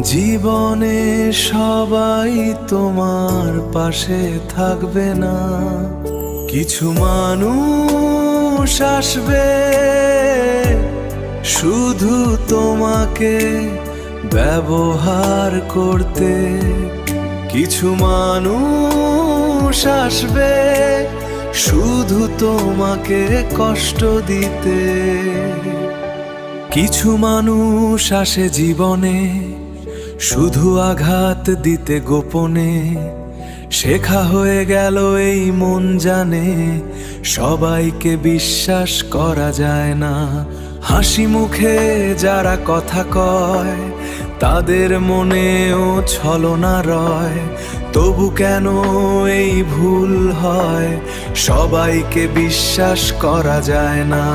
জীবনে সবাই তোমার পাশে থাকবে না, কিছু মানুষ আসবে শুধু তোমাকে ব্যবহার করতে। কিছু মানুষ আসবে শুধু তোমাকে কষ্ট দিতে। কিছু মানুষ আসে জীবনে শুধু আঘাত দিতে গোপনে। শেখা হয়ে গেল এই মন জানে, সবাইকে বিশ্বাস করা যায় না। হাসি মুখে যারা কথা কয় তাদের মনেও ছলনা রয়। তবু কেন এই ভুল হয়, সবাইকে বিশ্বাস করা যায় না।